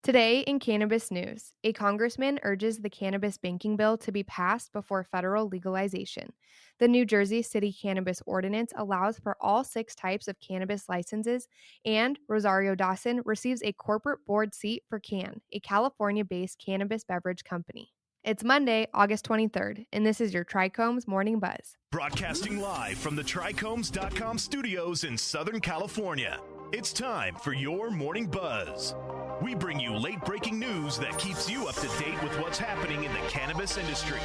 Today in Cannabis News, a congressman urges the cannabis banking bill to be passed before federal legalization. The New Jersey City Cannabis Ordinance allows for all 6 types of cannabis licenses, and Rosario Dawson receives a corporate board seat for Cann, a California-based cannabis beverage company. It's Monday, August 23rd, and this is your Trichomes Morning Buzz. Broadcasting live from the Trichomes.com studios in Southern California, it's time for your Morning Buzz. We bring you late-breaking news that keeps you up to date with what's happening in the cannabis industry.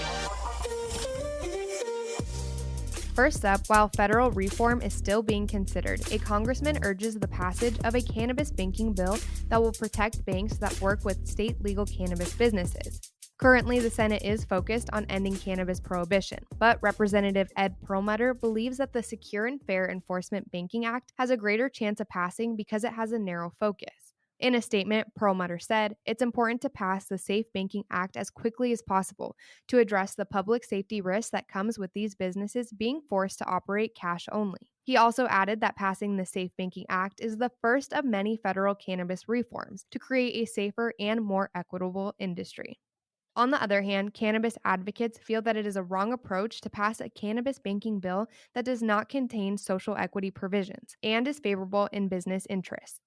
First up, while federal reform is still being considered, a congressman urges the passage of a cannabis banking bill that will protect banks that work with state legal cannabis businesses. Currently, the Senate is focused on ending cannabis prohibition, but Representative Ed Perlmutter believes that the Secure and Fair Enforcement Banking Act has a greater chance of passing because it has a narrow focus. In a statement, Perlmutter said, "It's important to pass the Safe Banking Act as quickly as possible to address the public safety risk that comes with these businesses being forced to operate cash only." He also added that passing the Safe Banking Act is the first of many federal cannabis reforms to create a safer and more equitable industry. On the other hand, cannabis advocates feel that it is a wrong approach to pass a cannabis banking bill that does not contain social equity provisions and is favorable in business interests.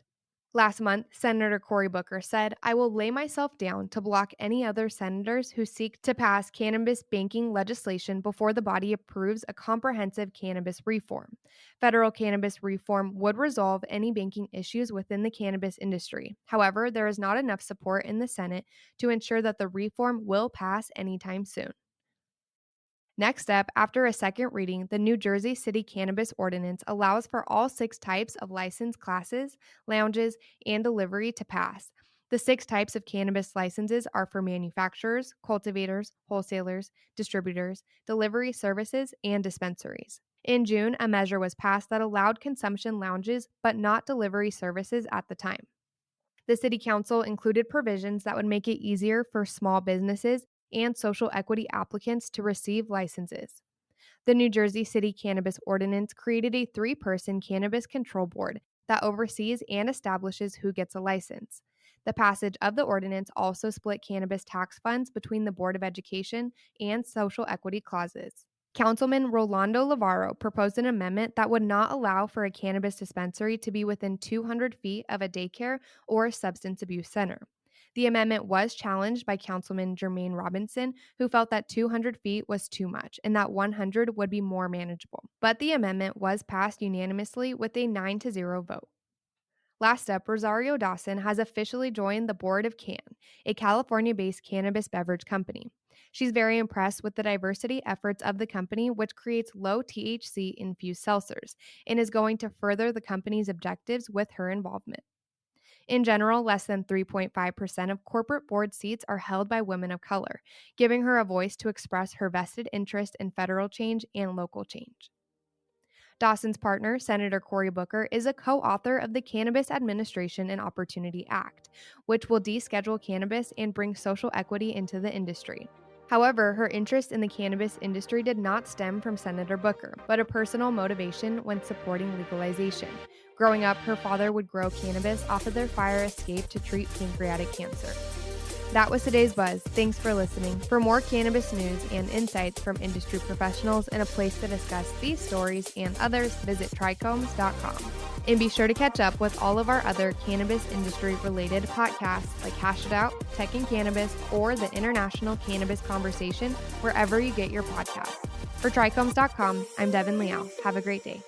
Last month, Senator Cory Booker said, "I will lay myself down to block any other senators who seek to pass cannabis banking legislation before the body approves a comprehensive cannabis reform. Federal cannabis reform would resolve any banking issues within the cannabis industry. However, there is not enough support in the Senate to ensure that the reform will pass anytime soon." Next up, after a second reading, the New Jersey City Cannabis Ordinance allows for all 6 types of license classes, lounges, and delivery to pass. The 6 types of cannabis licenses are for manufacturers, cultivators, wholesalers, distributors, delivery services, and dispensaries. In June, a measure was passed that allowed consumption lounges but not delivery services at the time. The City Council included provisions that would make it easier for small businesses and social equity applicants to receive licenses. The New Jersey City Cannabis Ordinance created a 3-person cannabis control board that oversees and establishes who gets a license. The passage of the ordinance also split cannabis tax funds between the Board of Education and social equity clauses. Councilman Rolando Lavaro proposed an amendment that would not allow for a cannabis dispensary to be within 200 feet of a daycare or substance abuse center. The amendment was challenged by Councilman Jermaine Robinson, who felt that 200 feet was too much and that 100 would be more manageable. But the amendment was passed unanimously with a 9-0 vote. Last up, Rosario Dawson has officially joined the board of Cann, a California-based cannabis beverage company. She's very impressed with the diversity efforts of the company, which creates low THC infused seltzers, and is going to further the company's objectives with her involvement. In general, less than 3.5% of corporate board seats are held by women of color, giving her a voice to express her vested interest in federal change and local change. Dawson's partner, Senator Cory Booker, is a co-author of the Cannabis Administration and Opportunity Act, which will deschedule cannabis and bring social equity into the industry. However, her interest in the cannabis industry did not stem from Senator Booker, but a personal motivation when supporting legalization. Growing up, her father would grow cannabis off of their fire escape to treat pancreatic cancer. That was today's Buzz. Thanks for listening. For more cannabis news and insights from industry professionals and a place to discuss these stories and others, visit Trichomes.com. And be sure to catch up with all of our other cannabis industry-related podcasts like Hash It Out, Tech and Cannabis, or the International Cannabis Conversation, wherever you get your podcasts. For Trichomes.com, I'm Devin Liao. Have a great day.